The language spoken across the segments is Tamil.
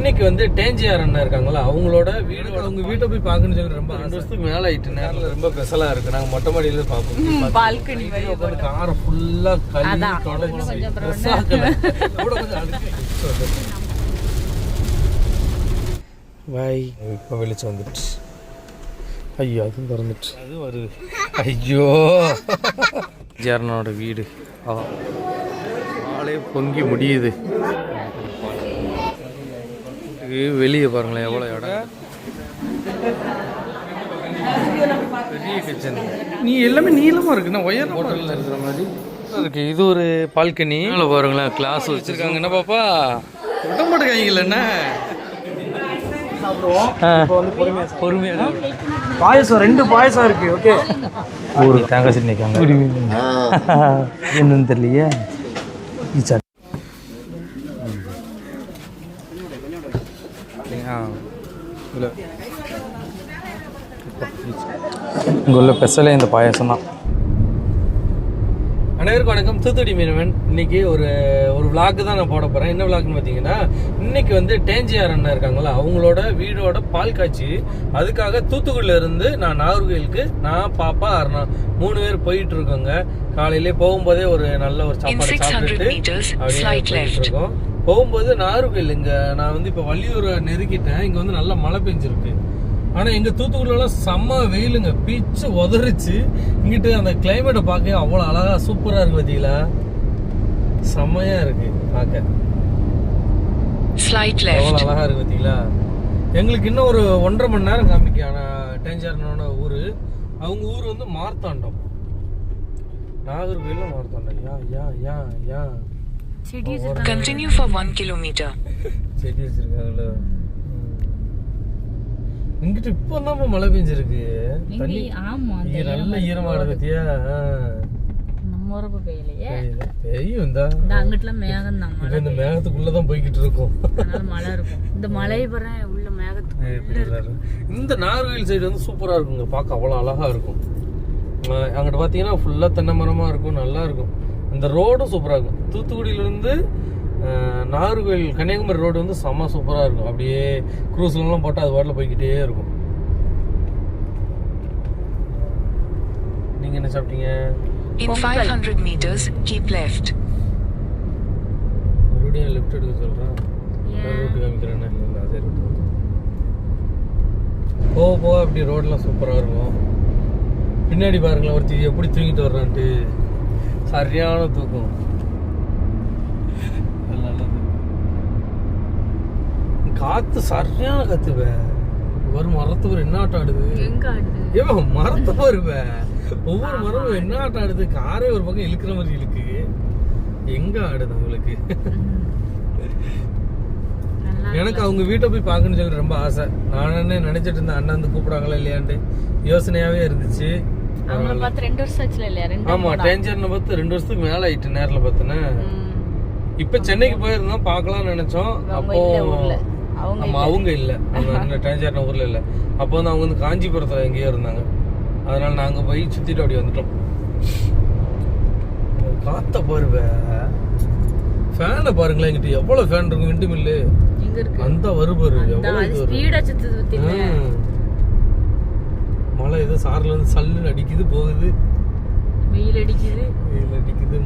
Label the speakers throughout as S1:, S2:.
S1: இன்னைக்கு வந்து டேஞ்சியார் அண்ணா இருக்காங்களா, அவங்களோட வீடு, அவங்க வீட்டை போய் பார்க்கணும்னு சொல்லி ரொம்ப 2 வருஷத்துக்கு மேலே ஆயிட்டு. நேரில் ரொம்ப ஸ்பெஷலாக இருக்கு. நாங்கள் மொட்டை மாடியில பார்ப்போம்.
S2: பால்கனி
S1: காரை ஃபுல்லாக கழுவி தொடச்சி பாய். இப்போ வெளிச்சம் வந்துட்டு, ஐயோ அதுவும் திறந்துட்டு, அது வருது. ஐயோ ஜேர்னோட வீடு ஆளே பொங்கி முடியுது. வெளியே பாருங்களேன் எவ்வளோ இடம், பெரிய கிச்சன். நீ எல்லாமே நீளமாக இருக்குண்ணா, ஒயர் ஹோட்டலில் இருக்கிற மாதிரி இருக்கு. இது ஒரு பால்கனி பாருங்களேன், கிளாஸ் வச்சுருக்காங்க. என்ன பாப்பா விட மாட்டேங்க என்ன பொறுமையாக
S3: பாயசம் 2 பாயசம் இருக்கு. ஓகே,
S1: ஒரு தேங்காய் சட்னி வைக்காங்க. என்னன்னு தெரியலையே. இங்கே உள்ள ஸ்பெஷலே இந்த பாயாசம் தான். அனைவருக்கும் வணக்கம். தூத்துக்குடி மீனவன். இன்னைக்கு ஒரு விளாக் தான் நான் போட போகிறேன். என்ன விளாக்னு பார்த்தீங்கன்னா, இன்னைக்கு வந்து டேஞ்சியார் அண்ணா இருக்காங்களா, அவங்களோட வீடோட பால் காய்ச்சி, அதுக்காக தூத்துக்குடியில இருந்து நான் நாகர்கோயிலுக்கு, நான் பாப்பா அருணா 3 பேர் போயிட்டு இருக்கோங்க. காலையிலே போகும்போதே ஒரு நல்ல ஒரு சாப்பாடு சாப்பிட்டுட்டு அப்படியே போயிட்டு இருக்கோம். போகும்போது நாகர்கோயில் இங்கே நான் வந்து இப்போ வள்ளியூரை நெருக்கிட்டேன். இங்கே வந்து நல்லா மழை பெஞ்சிருக்கு. ஆனால் எங்கள் தூத்துக்குடியிலலாம் செம்ம வெயிலுங்க, பீச்சு உதறிச்சு. இங்கிட்டு அந்த கிளைமேட்டை பார்க்க அவ்வளோ அழகாக சூப்பராக இருக்குது. பார்த்தீங்களா, செம்மையாக இருக்குது பார்க்க, எவ்வளோ அழகாக இருக்குது பார்த்தீங்களா. எங்களுக்கு இன்னும் ஒரு 1.5 மணி நேரம் காமிக்கு. ஆனால் டேஞ்சாரனோட ஊர், அவங்க ஊர் வந்து மார்த்தாண்டம், நாகர்கோயிலில் மார்த்தாண்டம். யா
S2: Continue for 1 kilometer.
S1: செடி வச்சிருக்காங்களோ. இங்கிட்ட இப்போ தான் மழை பெஞ்சிருக்கு. தண்ணி நல்ல ஈரமா கிடக்குத்தியா.
S2: நம்ம ஊருக்கு பெய்யலையே,
S1: பெய்யும். இந்த
S2: அங்கிட்டலாம் மேகம் தான்.
S1: இப்போ இந்த மேகத்துக்குள்ளதான் போய்கிட்டு இருக்கும்.
S2: மழை இருக்கும். இந்த மழை உள்ள மேகத்துக்கு.
S1: இந்த நாகர்கோயில் சைடு வந்து சூப்பரா இருக்குங்க, பார்க்க அவ்வளோ அழகா இருக்கும். அங்கிட்ட பார்த்தீங்கன்னா ஃபுல்லா தென்னை மரமா இருக்கும், நல்லா இருக்கும். அந்த ரோடும் சூப்பராக இருக்கும். தூத்துக்குடியிலேருந்து நாகர்கோயில் கன்னியாகுமரி ரோடு வந்து செம்ம சூப்பராக இருக்கும். அப்படியே க்ரூஸ்லாம் போட்டால் அது வாட்டில் போய்கிட்டே இருக்கும். நீங்கள் என்ன சாப்பிட்டீங்க?
S2: In 500 meters keep left.
S1: மறுபடியும் லெஃப்ட் எடுக்க சொல்கிறேன். ரூட்டு காமிக்கிறேன்னு இல்லை, அதே ரூட்டு. போக போக அப்படி ரோடெலாம் சூப்பராக இருக்கும். பின்னாடி பாருங்களேன், ஒருத்தி எப்படி தூங்கிட்டு வர்றான்ட்டு. சரியான தூக்கம். காத்து சரியான கத்துவே. ஒரு மரத்து ஒரு என்ன ஆட்டம் ஆடுது. ஏன் மரத்தை வருவே, ஒவ்வொரு மரமும் என்ன ஆட்டம் ஆடுது. காரே ஒரு பக்கம் இழுக்கிற மாதிரி இழுக்கு. எங்க ஆடுது உங்களுக்கு? எனக்கு அவங்க வீட்டை போய் பார்க்கணும்னு சொல்லி ரொம்ப ஆசை. நானே நினைச்சிட்டு இருந்தேன், அண்ணா வந்து கூப்பிடாங்களா இல்லையான்ட்டு யோசனையாவே இருந்துச்சு. ஆமா, டேஞ்சர்னு பார்த்து 2 வருஷத்துக்கு மேல ஆயிட்டு. நேரில் பார்த்தேன்னா இப்ப சென்னைக்கு போயிருந்தோம், பார்க்கலாம்னு நினைச்சோம். அப்போ நம்ம அவங்க இல்ல, அந்த டேஞ்சர்ன ஊர்ல இல்ல. அப்போ வந்து அவங்க வந்து காஞ்சிபுரத்துல எங்கேயோ இருந்தாங்க. அதனால நாங்க போய் சுத்திட்டு அப்படி வந்துட்டோம். காத்த பாருவே, ஃபேனை பாருங்களேன். எங்கிட்ட எவ்வளவு ஃபேன் இருக்கும். விண்டு மில்லு அந்த வருபாரு மழை ஏதோ சாரில் வந்து சல்லுன்னு அடிக்குது, போகுது.
S2: வெயில் அடிக்குது,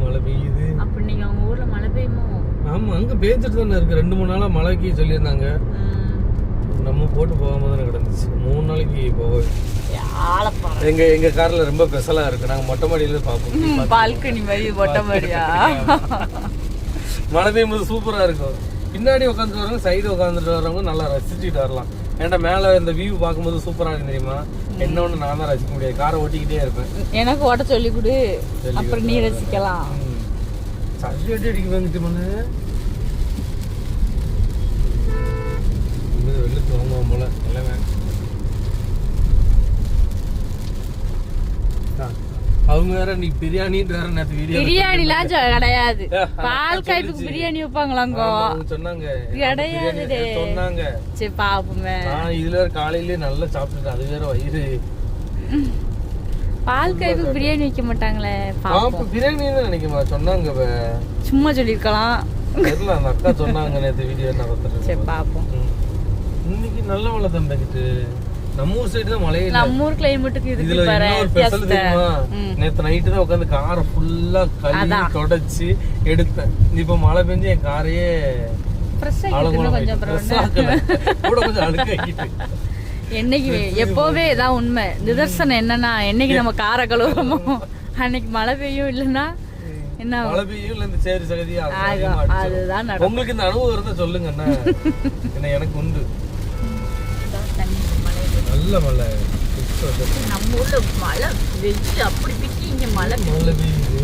S1: மழை பெய்யுது.
S2: அப்ப நீங்க அவங்க ஊர்ல மழை பெய்யுமோ?
S1: ஆமா, அங்க பேஞ்சிட்டு தானே இருக்கு. 2-3 நாளா மழைக்கு சொல்லியிருந்தாங்க. நம்ம போட்டு போகாம தானே கிடந்துச்சு. 3 நாளைக்கு போக. எங்க கார்ல ரொம்ப ஸ்பெஷலா இருக்கு. நாங்க மொட்டை மாடியில பார்ப்போம்.
S2: பால்கனி மாதிரி மொட்டை மாடியா?
S1: மழை பெய்யும்போது சூப்பரா இருக்கும். பின்னாடி உட்காந்துட்டு வரவங்க, சைடு உட்காந்துட்டு வரவங்க நல்லா ரசிச்சுட்டு வரலாம். ஏன்டா மேல இந்த வியூ பார்க்கும்போது சூப்பரா இருக்கு தெரியுமா. என்ன ஒண்ணு நான் தான் ரசிக்க முடியாது, காரை ஓட்டிக்கிட்டே இருப்பேன்.
S2: எனக்கு ஓட்ட சொல்லி கொடு, அப்புறம் நீ ரசிக்கலாம்.
S1: சரி அடி அடிக்க வந்துட்டு மண்ணு வெள்ளத்து வாங்குவோம் போல எல்லாமே. அவங்க வேற நீ பிரியாணின்னு வேற நேத்து வீடியோ.
S2: பிரியாணிலாம் கிடையாது, பால் காய்ப்புக்கு பிரியாணி வைப்பாங்களாங்க
S1: சொன்னாங்க.
S2: கிடையாது
S1: சொன்னாங்க.
S2: சரி பாப்போமே.
S1: நான் இதுல வேற காலையிலேயே நல்லா சாப்பிட்டுட்டேன். அது வேற வயிறு.
S2: பால் காய்ப்புக்கு பிரியாணி வைக்க மாட்டாங்களே.
S1: பிரியாணி நினைக்குமா சொன்னாங்க.
S2: சும்மா சொல்லிருக்கலாம்.
S1: தெரியல, அந்த அக்கா சொன்னாங்க நேற்று வீடியோ நான் பார்த்துட்டு.
S2: சரி பாப்போம்.
S1: இன்னைக்கு நல்ல மழை தான் பேக்கிட்டு. நம்ம ஊர் சைடு தான் மழையே இல்லை.
S2: நம்ம ஊர் கிளைமேட்டுக்கு இதுக்கு
S1: இதுல
S2: பாரு
S1: இன்னொரு ஸ்பெஷல் தெரியுமா? நேத்து நைட்டு தான் உட்காந்து காரை ஃபுல்லா கழுவி தொடச்சு எடுத்தேன். இப்ப மழை பெஞ்சு என் காரையே
S2: ஃப்ரெஷ் ஆகிட்டு கொஞ்சம்
S1: கூட கொஞ்சம் அழுக்காக்கிட்டு.
S2: என்னைக்கு எப்போவே இதான் உண்மை நிதர்சனம் என்னன்னா, என்னைக்கு நம்ம காரை கழுவுறோமோ அன்னைக்கு மழை பெய்யும், இல்லைன்னா என்ன
S1: மழை பெய்யும் இல்ல இந்த சேரி சகதியா
S2: அதுதான் நடக்கும்.
S1: உங்களுக்கு இந்த அனுபவம் இருந்தா சொல்லுங்க என்ன. என்ன எனக்கு உண்டு. நல்ல மழை.
S2: நம்ம ஊர்ல மழை வெயில் அப்படி பிக்கி, இங்க மழை
S1: மழை பெய்யுது.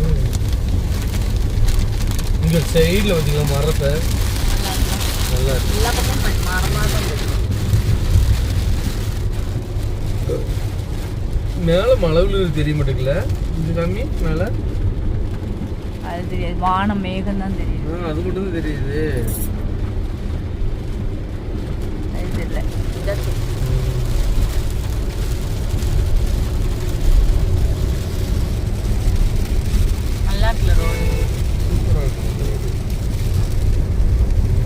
S1: இங்க சைடுல பாத்தீங்களா மரத்தை நல்லா இருக்கு.
S2: எல்லா பக்கம் மரமா தான் இருக்கு.
S1: மேல மழை விழுது தெரிய மாட்டேங்கல. இது கம்மி மேல
S2: அது தெரியாது, வானம் மேகம் தான் தெரியுது.
S1: அது மட்டும் தான் தெரியுது.
S2: அது தெரியல. நல்லா இருக்குல்ல ரோடு.
S1: சூப்பரா இருக்கு.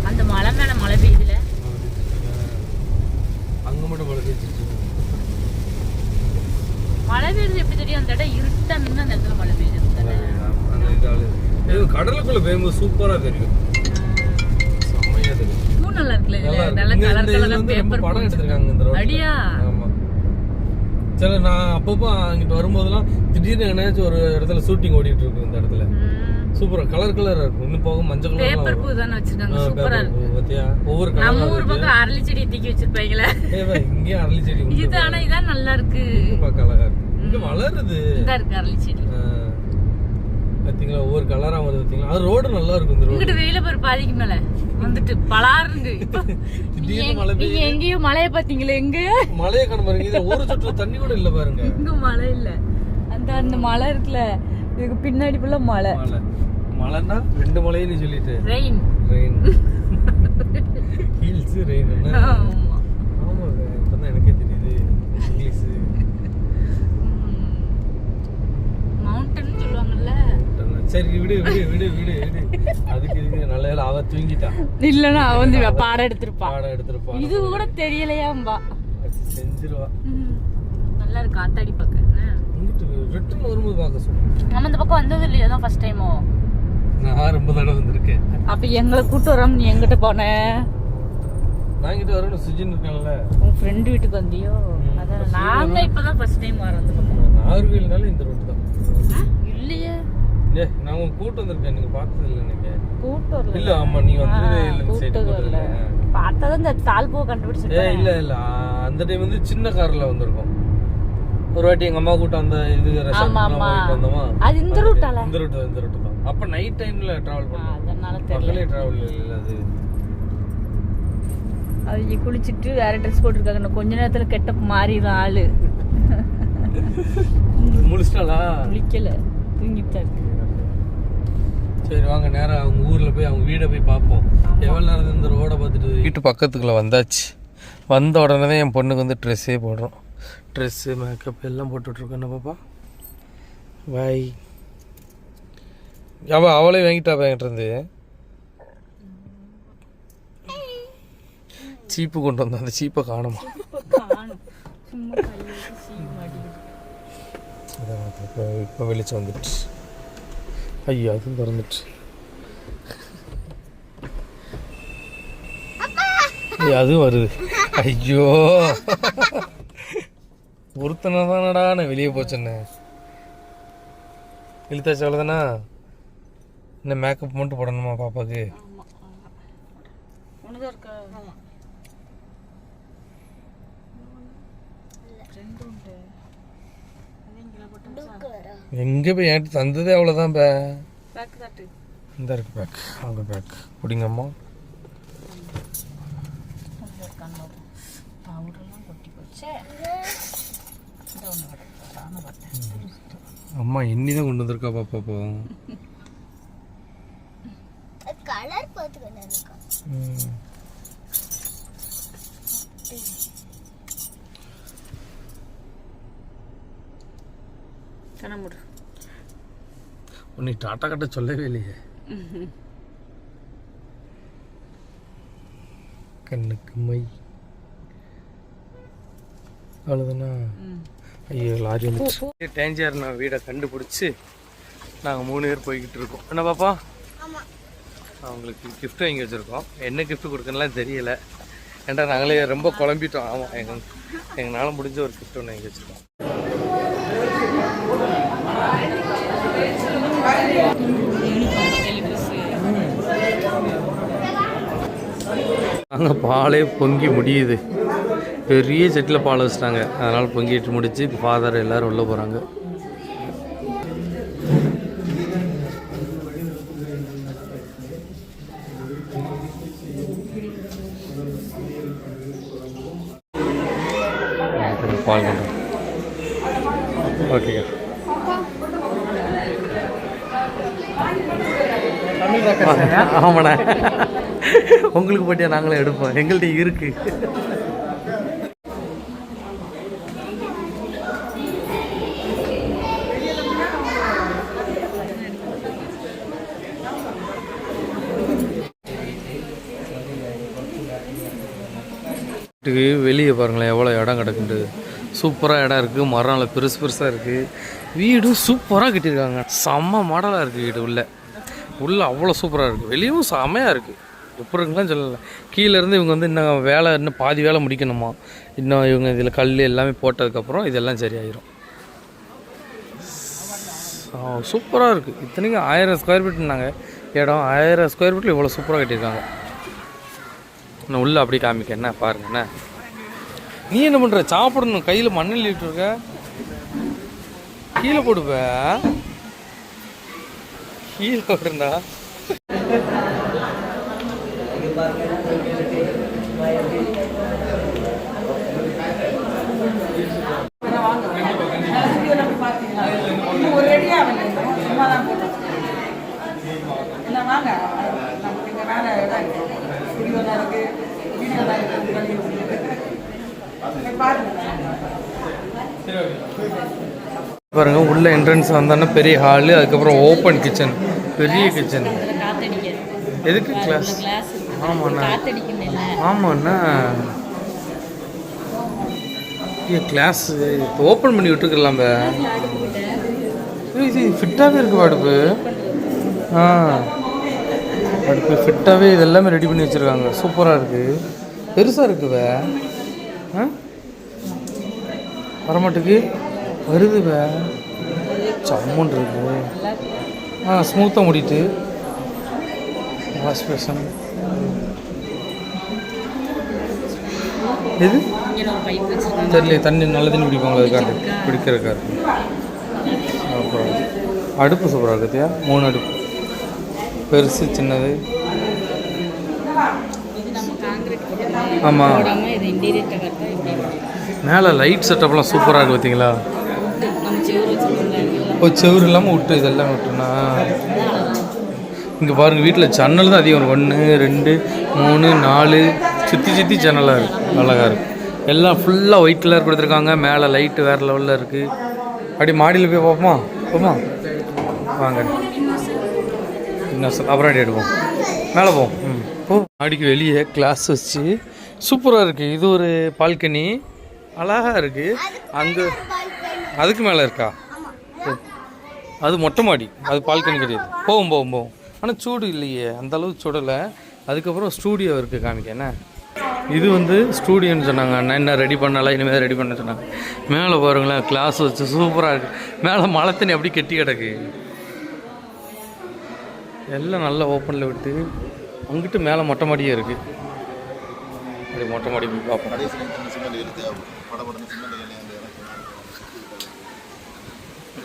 S2: அந்த மலை மேல மழை பெய்யுதுல.
S1: அங்க மட்டும் மழை பெய்ஞ்சிட்டு.
S2: மழை பெய்யுது எப்படி தெரியும்? அந்த இடம் இருட்டா நின்று அந்த இடத்துல மழை பெய்யுது.
S1: கடலுக்குள்ள பெய்யும்போது சூப்பரா தெரியும். செம்மையா தெரியும்.
S2: பூ நல்லா இருக்குல்ல, நல்ல கலர் கலரா பேப்பர்
S1: படம் எடுத்திருக்காங்க இந்த ரோட்ல.
S2: அடியா.
S1: ஆமா. சரி, நான் அப்பப்போ அங்கிட்டு வரும்போதெல்லாம் திடீர்னு என்னாச்சும் ஒரு இடத்துல ஷூட்டிங் ஓடிட்டு இருக்கும். இந்த இடத்துல சூப்பரா கலர் கலரா இருக்கும். இன்னும் போக மஞ்சள் கலர்
S2: பேப்பர் பூ தான வச்சிருக்காங்க. சூப்பரா இருக்கு.
S1: பாத்தியா? ஒவ்வொரு கலர்.
S2: நம்ம ஊர் பக்கம் அரளி செடி தூக்கி வச்சிருப்பாங்களே.
S1: இங்கே அரளி செடி உண்டு.
S2: இது ஆனா இதான் நல்லா இருக்கு.
S1: பார்க்க அழகா இருக்கு. இங்க வளருது.
S2: இதா இருக்கு அரளி செடி.
S1: பாத்தீங்களா ஒவ்வொரு கலரா வருது பாத்தீங்களா? அது ரோடு நல்லா இருக்கும். இந்த ரோடு
S2: இங்கிட்டு வெயில பாரு பாதிக்கு மேல வந்துட்டு பலாருங்க.
S1: திடீர்னு மழை பெய்யுது.
S2: நீங்க எங்கேயோ மழைய பாத்தீங்களா? எங்க
S1: மழைய காண பாருங்க. இது ஒரு சொட்டு தண்ணி கூட இல்ல பாருங்க.
S2: இங்க மழை இல்ல. அந்த மலை இருக்குல்ல, இதுக்கு பின்னாடி ஃபுல்லா மலை.
S1: மழைன்னா ரெண்டு மழைன்னு சொல்லிட்டு
S2: ரெயின்
S1: ரெயின் ஹில்ஸ் ரெயின். என்ன ஆமாங்க, இப்பதான் எனக்கே தெரியுது இங்கிலீஷ்.
S2: மவுண்டன் சொல்லுவாங்கல்ல.
S1: சரி விடு விடு விடு விடு விடு. அதுக்கு இதுக்கு நல்ல வேளை அவ தூங்கிட்டா.
S2: இல்லன்னா அவ வந்து பாடம் எடுத்திருப்பா.
S1: பாடம் எடுத்திருப்பா.
S2: இது கூட தெரியலையாம்பா.
S1: செஞ்சிருவா.
S2: நல்லா இருக்கு ஆத்தாடி பக்கம்.
S1: இங்கிட்டு ரிட்டர்ன் வரும்போது பார்க்க சொல்லு.
S2: நம்ம இந்த பக்கம் வந்தது இல்லையா? அதான் ஃபர்ஸ்ட் டைமோ.
S1: நான் ரொம்ப தடவை வந்திருக்கேன்.
S2: அப்ப எங்களை கூட்டு வரோம். நீ எங்கிட்ட போன?
S1: நான் இங்கிட்ட வரணும். சுஜின் இருக்கான்ல,
S2: உன் ஃப்ரெண்ட் வீட்டுக்கு வந்தியோ? அதான் நாங்க இப்பதான் ஃபர்ஸ்ட் டைம் வரோம் இந்த பக்கம்.
S1: நாகர்கோயில்னால இந்த ரோட்டு தான்.
S2: இல்லையே,
S1: நான் உங்க கூட்டு வந்திருக்கேன். நீங்க பார்த்தது இல்லை நினைக்கிறேன்.
S2: கூட்டு வரல.
S1: இல்ல ஆமா, நீங்க வந்ததே இல்ல. இந்த சைடு
S2: கூட்டு வரல. பார்த்தா இந்த தால்போ கண்டுபிடிச்சிட்டேன்.
S1: இல்ல இல்ல, அந்த டைம் வந்து சின்ன கார்ல வந்திருக்கோம். ஒரு வாட்டி எங்க அம்மா கூட்ட அந்த இது ரெசார்ட்லாம் போயிட்டு வந்தோமா.
S2: அது இந்த ரூட்டால.
S1: இந்த ரூட் தான். அப்ப நைட் டைம்ல டிராவல் பண்ணோம்.
S2: அதனால
S1: பகலே
S2: தெரியல.
S1: டிராவல் இல்ல அது.
S2: அவங்க குளிச்சிட்டு வேற ட்ரெஸ் போட்டுருக்காங்க. கொஞ்ச நேரத்துல கெட்ட மாறிடும் ஆளு.
S1: முழிச்சிட்டாளா?
S2: குளிக்கல, தூங்கிட்டு இருக்கு.
S1: சரி வாங்க நேரா அவங்க ஊர்ல போய் அவங்க வீடை போய் பார்ப்போம். எவ்வளவு நேரம் இந்த ரோட பார்த்துட்டு. வீட்டு பக்கத்துக்குள்ள வந்தாச்சு. வந்த உடனே தான் என் பொண்ணுக்கு வந்து ட்ரெஸ்ஸே போடுறோம். ட்ரெஸ்ஸு மேக்கப் எல்லாம் போட்டுட்ருக்கோம். என்ன பாப்பா பாய். அவளே வாங்கிட்டா என்கிட்ட இருந்து. சீப்பு கொண்டு வந்தோம். அந்த சீப்பை காணுமா? இப்போ வெளிச்சம் வந்துட்டு. ஐயோ அதுவும் திறந்துட்டு. அதுவும் வருது. ஐயோ ஒருத்தனை தானடா நான் வெளியே போச்சேன்னு இழுத்தாச்சு. அவ்வளோதானா? என்ன மேக்கப் மட்டும் போடணுமா பாப்பாக்கு? எங்க போய் என்கிட்ட தந்ததே அவ்வளோதான். இந்த இருக்கு பேக். அவங்க பேக் பிடிங்கம்மா. அம்மா எண்ணி தான் கொண்டு வந்திருக்கா பாப்பா. இப்போ
S4: கலர் பார்த்து
S1: நீ டாட்டா கட்ட சொல்லவே இல்லையே. கண்ணுக்கு மை அவ்வளோதானா? ஐயோ லாரி வந்துச்சு. டேஞ்சர் நான் வீடை கண்டுபிடிச்சி நாங்கள் 3 பேர் போய்கிட்டு இருக்கோம். என்ன பாப்பா? அவங்களுக்கு கிஃப்ட் வாங்கி வச்சுருக்கோம். என்ன கிஃப்ட் கொடுக்கணும்லாம் தெரியல. ஏன்டா நாங்களே ரொம்ப குழம்பிட்டோம். ஆமாம், எங்களால் முடிஞ்ச ஒரு கிஃப்ட் ஒன்று வாங்கி வச்சுருக்கோம். அங்கே பாலே பொங்கி முடியுது. பெரிய செட்டில் பால் வச்சுட்டாங்க. அதனால் பொங்கிட்டு முடிச்சு ஃபாதர் எல்லோரும் உள்ளே போகிறாங்க. பால் பண்ணுறோம். ஓகேங்க. ஆமாண்ணா, உங்களுக்கு போட்டியா நாங்களே எடுப்போம். எங்கள்கிட்ட இருக்கு. வெளியே பாருங்களேன் எவ்வளோ இடம் கிடக்குண்டு. சூப்பராக இடம் இருக்குது. மரம் பெருசு பெருசாக இருக்குது. வீடும் சூப்பராக கட்டியிருக்காங்க. செம்ம மாடலாக இருக்குது வீடு. உள்ளே அவ்வளோ சூப்பராக இருக்குது. வெளியும் செம்மையாக இருக்குது. எப்படி இருக்குலாம் சொல்லலை. கீழேருந்து இவங்க வந்து இன்னும் பாதி வேலை முடிக்கணுமா. இன்னும் இவங்க இதில் கல் எல்லாமே போட்டதுக்கப்புறம் இதெல்லாம் சரியாயிடும். சூப்பராக இருக்குது. இத்தனைக்கும் 1000 ஸ்கொயர் ஃபீட்னாங்க இடம். 1000 ஸ்கொயர் ஃபீட்டில் இவ்வளோ சூப்பராக கட்டியிருக்காங்க. நான் உள்ளே அப்படி காமிக்க என்ன பாருங்க. என்ன நீ என்ன பண்ணுற? சாப்பிடணும். கையில் மண்ணெண்ணெய் இருக்க கீழே போடுப்ப. கீழே போட்டுருந்தா பாருங்க. உள்ள என்ட்ரன்ஸ் வந்தோன்னா பெரிய ஹாலு. அதுக்கப்புறம் ஓப்பன் கிச்சன். பெரிய கிச்சன். எதுக்கு கிளாஸ்? ஆமாண்ணா, ஆமாண்ணா. கிளாஸ் ஓப்பன் பண்ணி விட்டுருக்கலாம்ப. இது ஃபிட்டாகவே இருக்கு அடுப்பு. அடுப்பு ஃபிட்டாகவே இது எல்லாமே ரெடி பண்ணி வச்சுருக்காங்க. சூப்பராக இருக்குது. பெருசாக இருக்குவ. வரமாட்டுக்கு வருதுவ. சம்மன் இருக்கு. ஸ்மூத்தாக முடிட்டு வாஷ் பேஷன். இது தெரியல. தண்ணி நல்ல தண்ணி பிடிப்பாங்க. அதுக்காக பிடிக்கிறதுக்காக இருக்கு. அப்புறம் அடுப்பு சூப்பராக இருக்குதுயா. 3 அடுப்பு. பெருசு சின்னது. ஆமாம். மேலே லைட் செட்டப்லாம் சூப்பராக இருக்குது பார்த்தீங்களா? செவுரு இல்லாமல் விட்டு இதெல்லாம் விட்டுனா. இங்கே பாருங்கள் வீட்டில் ஜன்னல் தான் அதிகம். 1 2 3 4 சுற்றி ஜன்னலாக இருக்குது. அழகாக இருக்குது. எல்லாம் ஃபுல்லாக ஒயிட் கலர் கொடுத்துருக்காங்க. மேலே லைட்டு வேறு லெவலில் இருக்குது. அப்படி மாடியில் போய் பார்ப்போமா? வாங்க. இன்னும் அப்புறம் அடி எடுப்போம். மேலே போவோம். மாடிக்கு வெளியே கிளாஸ் வச்சு சூப்பராக இருக்குது. இது ஒரு பால்கனி. அழகாக இருக்குது. அங்கே அதுக்கு மேலே இருக்கா? அது மொட்டை மாடி. அது பால்கனி கிடையாது. போவோம். ஆனால் சூடு இல்லையே, அந்தளவுக்கு சூடலை. அதுக்கப்புறம் ஸ்டூடியோ இருக்குது. காமிக்க என்ன இது வந்து ஸ்டூடியோன்னு சொன்னாங்க. அண்ணா என்ன ரெடி பண்ணலாம், இனிமேல் ரெடி பண்ண சொன்னாங்க. மேலே பாருங்களேன் கிளாஸ் வச்சு சூப்பராக இருக்குது. மேலே மழை தண்ணி அப்படி கெட்டி கிடக்கு. எல்லாம் நல்லா ஓப்பனில் விட்டு அங்கிட்டு மேலே மொட்டை மாடியே இருக்குது. அப்படி மொட்டை மாடி போய் பார்ப்போம்.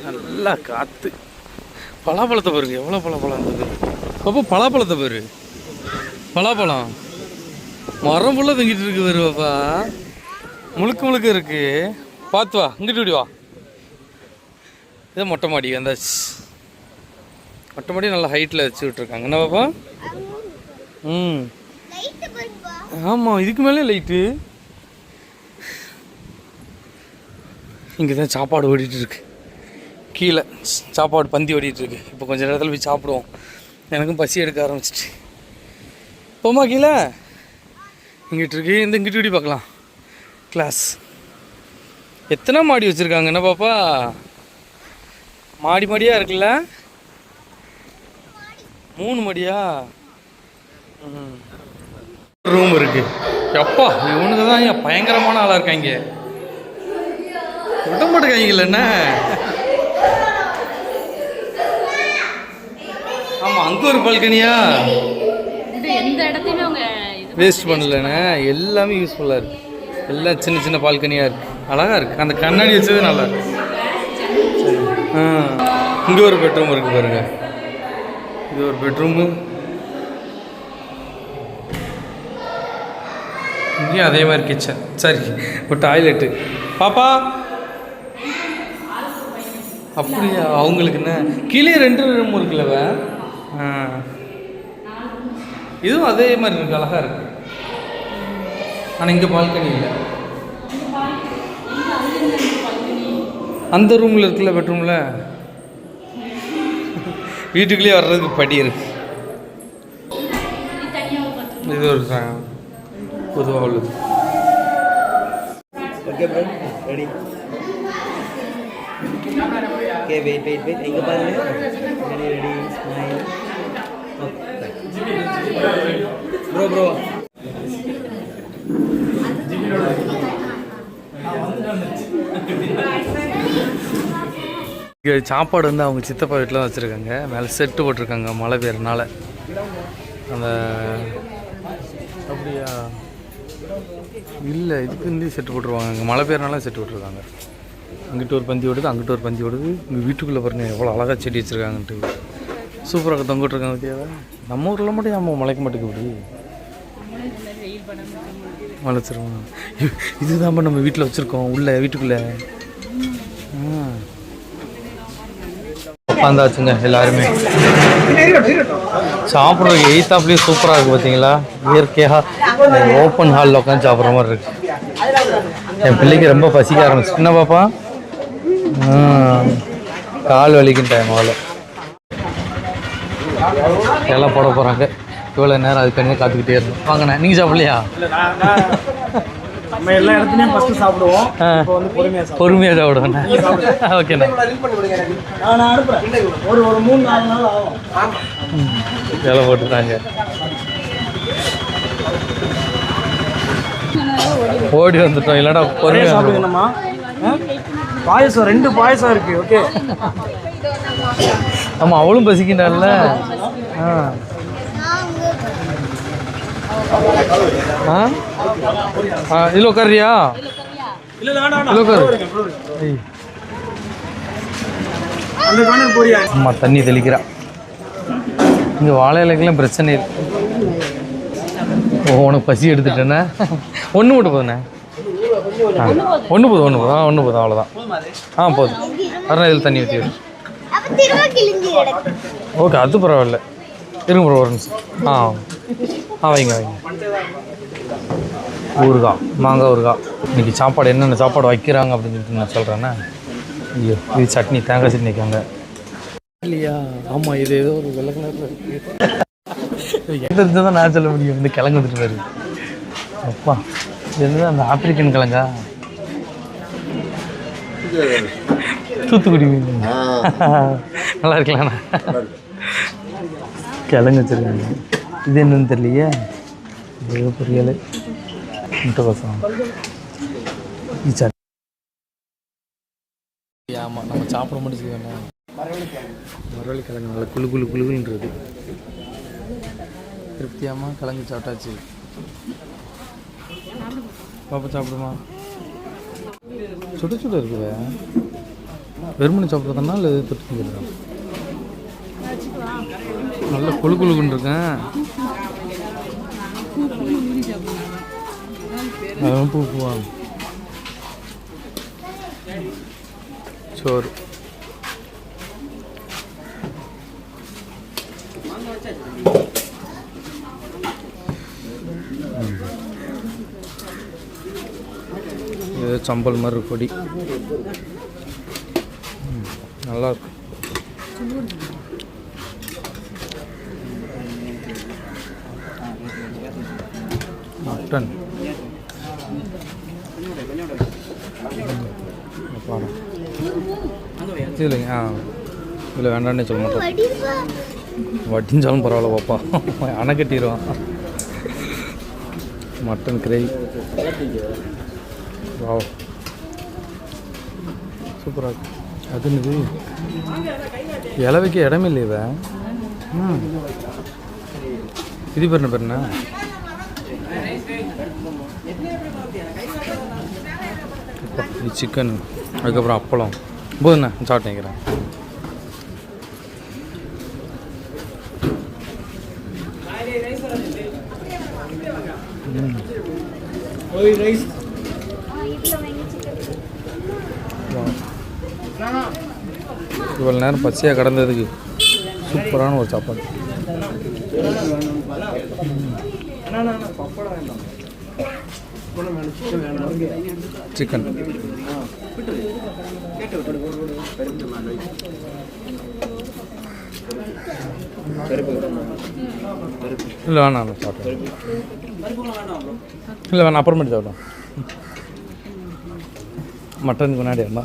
S1: நல்லா காற்று. பலாப்பழத்தை பாருங்க எவ்வளோ பலாப்பழம் இருந்தது. அப்போ பலாப்பழத்தை பாரு. பலாப்பழம் மரம் ஃபுல்லாக தங்கிட்டு இருக்கு. வருவாப்பா முழுக்க இருக்கு. பார்த்து வா. இங்கிட்டு விடி வா. இதான் மொட்டை மாடி வந்தாச்சு. மொட்டை மாடி நல்லா ஹைட்டில் வச்சு விட்ருக்காங்க. என்ன பாப்பா? ஆமாம், இதுக்கு மேலே லைட்டு. இங்கே தான் சாப்பாடு ஓடிட்டுருக்கு. கீழே சாப்பாடு பந்தி ஓடிட்டுருக்கு. இப்போ கொஞ்சம் நேரத்தில் போய் சாப்பிடுவோம். எனக்கும் பசி எடுக்க ஆரம்பிச்சிட்டு. போமா கீழே இங்கிட்டு இருக்கு, இந்த இங்கிட்டு இப்படி பார்க்கலாம். கிளாஸ் எத்தனை மாடி வச்சுருக்காங்க என்ன பாப்பா? மாடி மாடியாக இருக்குல்ல? 3 மாடியா? ரூம் இருக்கு. எப்பா இவனுக்கு தான் ஏன் பயங்கரமான ஆளாக இருக்காங்க. விட மாட்டேங்காங்கல்ல என்ன? ஆமாம், அங்கே ஒரு பால்கனியா?
S2: எந்த இடத்தையுமே அவங்க
S1: வேஸ்ட் பண்ணலண்ணே, எல்லாமே யூஸ்ஃபுல்லாக இருக்குது. எல்லாம் சின்ன சின்ன பால்கனியாக இருக்குது, அழகாக இருக்குது. அந்த கண்ணாடி வச்சது நல்லா இருக்கு. இங்கே ஒரு பெட்ரூம் இருக்குது பாருங்க. இது ஒரு பெட்ரூமு. இங்கேயும் அதே மாதிரி கிச்சன். சரி, ஒரு டாய்லெட்டு. பாப்பா அப்படியா? அவங்களுக்கு என்ன கீழே 2 ரூம் இருக்குல்லவ? இதுவும் அதே மாதிரி இருக்கு, அழகாக இருக்கு. ஆனால் இங்கே பால்கனி இல்லை. அந்த ரூமில் இருக்குல்ல, பெட்ரூமில் வீட்டுக்குள்ளேயே வர்றதுக்கு படி இருக்கு. இது ஒரு பொதுவாக உள்ளது.
S3: Okay bro, ready. Okay, wait எங்கே பாருங்க. Ready, smile. ப்ரோ
S1: இங்கே சாப்பாடு வந்து அவங்க சித்தப்பா வீட்டில் தான் வச்சுருக்காங்க. மேலே செட்டு போட்டிருக்காங்க மழை பெய்யறனால. அந்த அப்படியா இல்லை, இதுக்கு வந்து செட்டு போட்டுருவாங்க. அங்கே மழை பெய்யறனால செட்டு போட்டிருக்காங்க. அங்கிட்டு ஒரு பந்தி ஓடுது, அங்கிட்டு ஒரு பந்தி ஓடுது. இங்கே வீட்டுக்குள்ளே பாருங்கள் எவ்வளோ அழகாக செடி வச்சுருக்காங்கன்ட்டு. சூப்பராக தொங்கிட்டுருக்காங்க பற்றியாவா? நம்ம ஊரில் மட்டும் நம்ம மலைக்க மாட்டேங்குது இப்படி மலைச்சிருவோம். இதுதான் நம்ம வீட்டில் வச்சுருக்கோம் உள்ள வீட்டுக்குள்ளே. உட்காந்தாச்சுங்க எல்லாருமே. சாப்பிட்றதுக்கு எய்த்தாப்லேயே சூப்பராக இருக்குது பார்த்தீங்களா? இயற்கையாக ஓப்பன் ஹாலில் உட்காந்து சாப்பிட்ற மாதிரி இருக்குது. என் பிள்ளைக்கு ரொம்ப பசிக்க ஆரம்பிச்சு. என்ன பாப்பா? கால் வலிக்கும் டைம் அவ்வளோ. எல்லாம் போட போகிறாங்க. இவ்வளோ நேரம் அதுக்காண்டி காத்துக்கிட்டே இருந்தோம். வாங்கண்ணே, நீங்கள் சாப்பிட்லையா?
S3: நம்ம எல்லா இடத்துலையும் ஃபஸ்ட்டு சாப்பிடுவோம். இப்போ வந்து
S1: பொறுமையாக சாப்பிடுவேண்ணே. ஓகேண்ணே,
S3: நான் அனுப்புகிறேன். ஒரு 3-4 நாள் ஆகும்.
S1: வேலை போட்டுட்டாங்க. ஓடி வந்துட்டோம். இல்லைடா பொறுமையாக
S3: சாப்பிடுங்கம்மா. பாயசம் 2 பாயசம் இருக்குது. ஓகே.
S1: ஆமாம், அவளும் பசிக்கின்றாள்ல. இதில் உட்காரியா? இதில் உட்காரு. அம்மா தண்ணி தெளிக்கிறா. இங்கே வாழை இலைக்கெல்லாம் பிரச்சனை இல்லை. ஓ, உனக்கு பசி எடுத்துட்டேண்ணே. ஒன்று மட்டும் போதுண்ணே. ஒன்று போதும் அவ்வளோதான். போதும். அதான் இதில் தண்ணி ஊற்றி. ஓகே, அது பரவாயில்ல. இருங்க ப்ரோ, ஒரு நிமிஷம். வைங்க. ஊறுகாய், மாங்காய் ஊறுகாய். இன்றைக்கி சாப்பாடு என்னென்ன சாப்பாடு வைக்கிறாங்க அப்படின்னு சொல்லிட்டு நான் சொல்கிறேன்னா. ஐயோ, இது சட்னி, தேங்காய் சட்னி வைக்காங்க இல்லையா? ஆமாம், இது ஏதோ ஒரு வெள்ளை கலரில் இருக்குது. எந்த இருந்தால் தான் நான் சொல்ல முடியும். இந்த கிழங்கு வந்துட்டு பாரு. அப்பா, இது என்னது? அந்த ஆப்பிரிக்கன் கிழங்கா? தூத்துக்குடி மீன். நல்லா இருக்கலாண்ணா. கிழங்கு வச்சுருக்காங்க. இது என்னன்னு தெரியலையே. ஏதோ பொரியல், முட்டை கோசம். ஆமாம், நம்ம சாப்பிட முடிச்சு வேணாம். மரவள்ளி கிழங்கு நல்லா குழுன்றது. திருப்தியாமா கிழங்கு சாப்பிட்டாச்சு. பாப்பா சாப்பிடுமா? சுட இருக்குது. வெறுமனை சாப்பிட்றதுனால இல்லை தொட்டு நல்லா குழுன்னு இருக்கேன். அதான் பூவா சோறு. இது சம்பல் மாதிரி பொடி நல்லா இருக்கும். மட்டன் இல்லைங்க இல்லை வேண்டாம்னே சொல்ல மாட்டேன். வட்டிஞ்சாலும் பரவாயில்ல பாப்பா, அணை கட்டிடுவான். மட்டன் கிரேவி வா சூப்பராக இருக்கு. அது என்னது இலை வைக்க இடமே இல்லை இவன். இது பேர் என்ன? இது சிக்கன், அதுக்கப்புறம் அப்பளம். போதுண்ணே சாப்பிட்டு நினைக்கிறேன். இவ்வளோ நேரம் பச்சையாக கடந்ததுக்கு சூப்பரான ஒரு சாப்பாடு. சிக்கன் இல்லை வேணாம் சாப்பிட்டேன். இல்லை வேணாம் அப்புறமேட்டு சாப்பிட்டோம். மட்டனுக்கு முன்னாடி அம்மா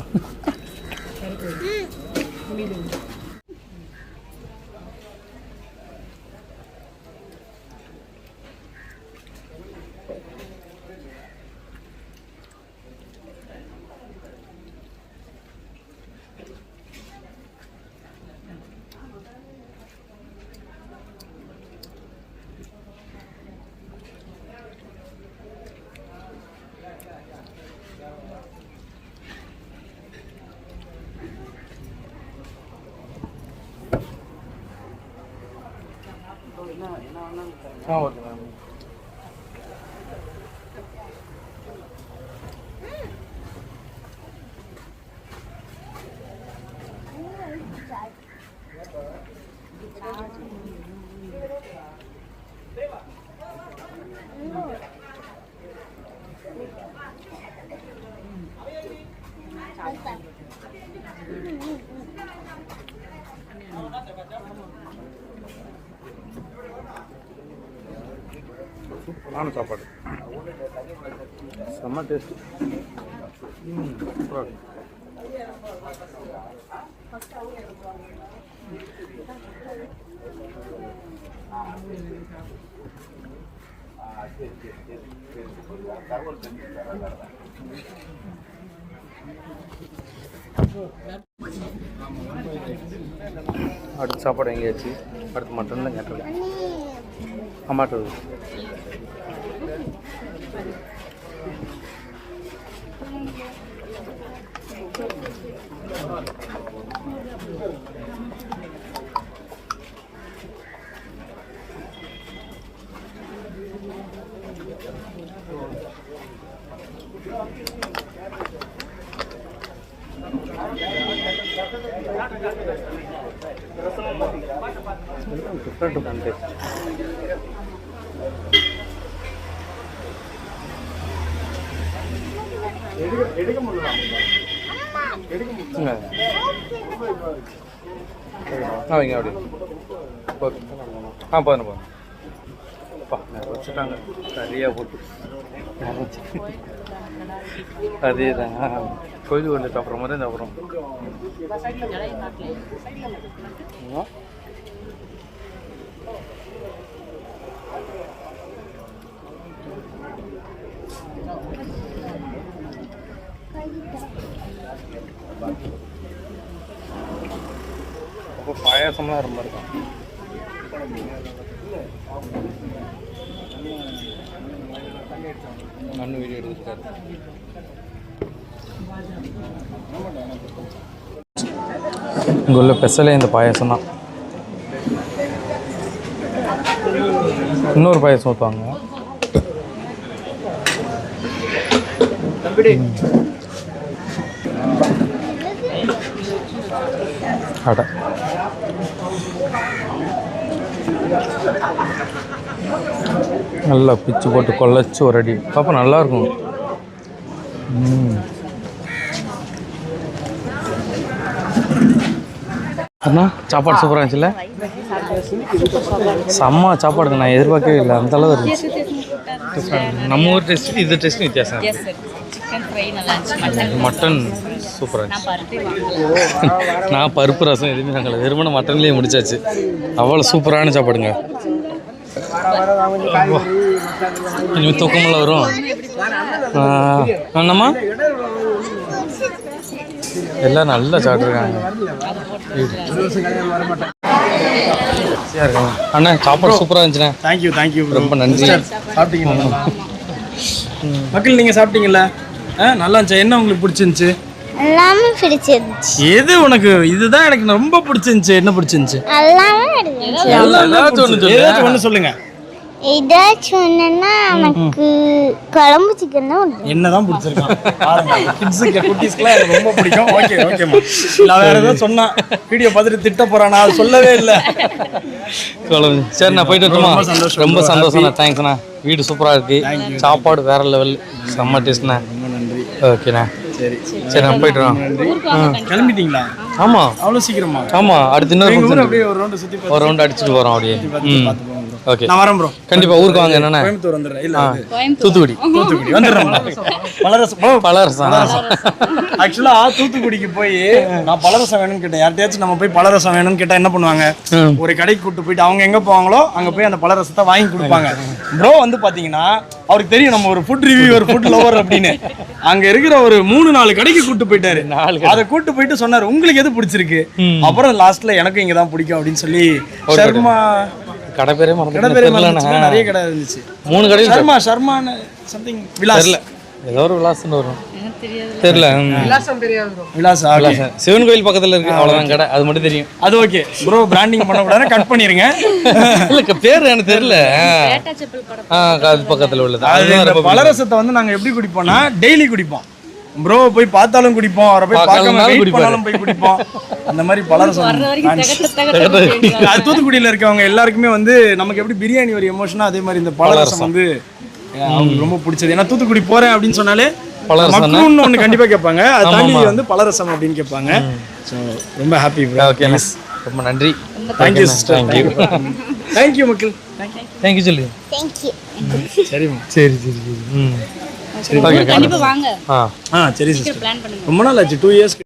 S1: ஓகே மேம். சூப்பரான சாப்பாடு, செம்ம டேஸ்ட். அடுத்த சாப்பாடு எங்கேயாச்சு? அடுத்து மட்டன் தான் கேட்டிருக்கேன். அம்மாட்டது டிஃப்ரெண்ட் பண்ணுறது. வைங்க அப்படி போதும் போதும்ப்பா. வச்சுட்டாங்க சரியாக போட்டு. அதே தான் கோயில் வந்துட்டு அப்புறமா தான் இந்த அப்புறம் அப்போ பாயாசம்லாம் ரொம்ப இருக்கும். நான் வீடியோ எடுத்துருக்காரு. இங்கே உள்ள ஸ்பெஷலே இந்த பாயாசம் தான். இன்னொரு பாயாசம் ஊற்றுவாங்க. அடை நல்லா பிச்சு போட்டு கொள்ளச்சு ஒரு அடி பாப்பா, நல்லாயிருக்கும். அண்ணா சாப்பாடு சூப்பராக இருந்துச்சுல்ல? செம்ம சாப்பாடுங்க, நான் எதிர்பார்க்கவே இல்லை, அந்தளவு இருந்துச்சு. நம்ம ஊர் டேஸ்ட் இது டேஸ்ட் வித்தியாசம்.
S2: எஸ் சார், சிக்கன் ஃப்ரை நல்லா இருந்துச்சு.
S1: மட்டன் சூப்பராக
S2: நான்
S1: இருந்துச்சு.
S2: பருத்தி வாங்கல.
S1: நான் பருப்பு ரசம் எதுவுமே நாங்கள் வெறுமனை மட்டன்லேயே முடிச்சாச்சு. அவ்வளோ சூப்பரான சாப்பாடுங்க. இனிமேல் தூக்கமெல்லாம் வரும். என்னம்மா எல்லாம் நல்லா சாப்பிட்ருக்காங்க. அண்ணா சாப்பாடு சூப்பராக இருந்துச்சுண்ணே.
S3: தேங்க்யூ
S1: ரொம்ப நன்றி.
S3: சாப்பிட்டீங்களா மக்கள்? நீங்கள் சாப்பிட்டீங்களா? நல்லா இருந்துச்சு. என்ன உங்களுக்கு பிடிச்சிருந்துச்சு?
S4: எல்லாமே பிடிச்சிருந்துச்சு.
S3: எது உனக்கு இதுதான் எனக்கு ரொம்ப பிடிச்சிருந்துச்சு? என்ன பிடிச்சிருந்துச்சு?
S4: எல்லாமே பிடிச்சிருந்துச்சு.
S3: ஏதாச்சும் ஒன்று சொல்லுங்க.
S4: ஏதாச்சும் ஒண்ணுன்னா எனக்கு குழம்பு சிக்கன் தான் பிடிக்கும்.
S3: என்னதான் பிடிச்சிருக்கான் கிட்ஸுக்கு குட்டீஸ்க்குலாம் எனக்கு ரொம்ப பிடிக்கும். ஓகேம்மா. இல்லை வேற ஏதாவது சொன்னா வீடியோ பார்த்துட்டு திட்ட போறான். நான் சொல்லவே இல்லை.
S1: சரி நான் போயிட்டு வரட்டுமா? ரொம்ப சந்தோஷம்ண்ணா. தேங்க்ஸ்ண்ணா. வீடு சூப்பராக இருக்கு. சாப்பாடு வேற லெவல், செம்ம டேஸ்ட்ண்ணா.
S3: ரொம்ப நன்றி.
S1: ஓகேண்ணா.
S3: சரி
S1: நான் போயிட்டு வரோம்.
S3: கிளம்பிட்டீங்களா?
S1: ஆமாம்
S3: அவ்வளோ சீக்கிரமா?
S1: ஆமாம். அடுத்து இன்னொரு function
S3: அப்படியே ஒரு ரவுண்டு சுற்றி
S1: ஒரு ரவுண்ட் அடிச்சுட்டு போகிறோம் அப்படியே. ஓகே
S3: நான் வரேன் ப்ரோ.
S1: கண்டிப்பா ஊருக்கு வாங்க. என்னண்ணா?
S3: கோயம்புத்தூர் வந்துடுறேன். இல்லை
S1: தூத்துக்குடி
S3: வந்துடுறேன்.
S1: பலரசம்.
S3: ஆக்சுவலா தூத்துக்குடிக்கு போய் நான் பலரசம் வேணும்னு கேட்டேன். யார்கிட்டயாச்சும் நம்ம போய் பலரசம் வேணும்னு கேட்டா என்ன பண்ணுவாங்க? ஒரு கடைக்கு கூட்டு போயிட்டு அவங்க எங்க போவாங்களோ அங்க போய் அந்த பலரசத்தை வாங்கி கொடுப்பாங்க. ப்ரோ வந்து பாத்தீங்கன்னா அவருக்கு தெரியும் நம்ம ஒரு ஃபுட் ரிவ்யூவர், ஃபுட் லவர் அப்படின்னு. அங்க இருக்கிற ஒரு 3-4 கடைக்கு கூட்டு போயிட்டாரு. அதை கூட்டு போயிட்டு சொன்னாரு உங்களுக்கு எது பிடிச்சிருக்கு. அப்புறம் லாஸ்ட்ல எனக்கு இங்க தான் பிடிக்கும் அப்படின்னு சொல்லி சர்மா
S1: கடை பேரே
S3: நிறைய கடை இருந்துச்சு.
S1: 3 கடையில்
S3: சர்மான்னு சம்திங் விலாஸ்
S1: ஏதோ ஒரு விலாசம்னு வரும். தெரியல.
S3: விலாசா?
S1: சிவன் கோயில் பக்கத்துல இருக்கு. அவ்வளவுதான் கடை. அது மட்டும் தெரியும்.
S3: அது ஓகே ப்ரோ. பிராண்டிங் பண்ணக்கூடாது, கட் பண்ணிருங்க.
S1: இல்ல பேர் எனக்கு தெரியல. அது பக்கத்துல உள்ளது.
S3: அது பலரசத்தை வந்து நாங்க எப்படி குடிப்போம்னா டெய்லி குடிப்போம். ப்ரோ போய் பார்த்தாலும் குடிப்போம், அவரை போய் பார்க்காம வெயிட் பண்ணாலும் போய் குடிப்போம். அந்த மாதிரி பலரசம். அது தூத்துக்குடியில இருக்கவங்க எல்லாருக்குமே வந்து நமக்கு எப்படி பிரியாணி ஒரு எமோஷனா, அதே மாதிரி இந்த பலரசம் வந்து அவங்களுக்கு ரொம்ப பிடிச்சது. ஏன்னா தூத்துக்குடி போறேன் அப்படின்னு சொன்னாலே மக்ரூன்னு ஒன்று கண்டிப்பா கேட்பாங்க. அது தாண்டி வந்து பலரசம் அப்படின்னு கேட்பாங்க. ஸோ ரொம்ப ஹாப்பி ப்ரோ.
S1: ஓகே ரொம்ப நன்றி.
S3: Thank you sister. தேங்க்யூ மக்கள்.
S1: தேங்க்யூ சொல்லு.
S4: தேங்க்யூ.
S3: சரிம்மா.
S1: சரி.
S2: கண்டிப்பா வாங்க.
S3: சரி சிஸ்டர்.
S2: பிளான் பண்ணுங்க.
S3: ரொம்ப நாள் ஆச்சு, 2 இயர்ஸ்.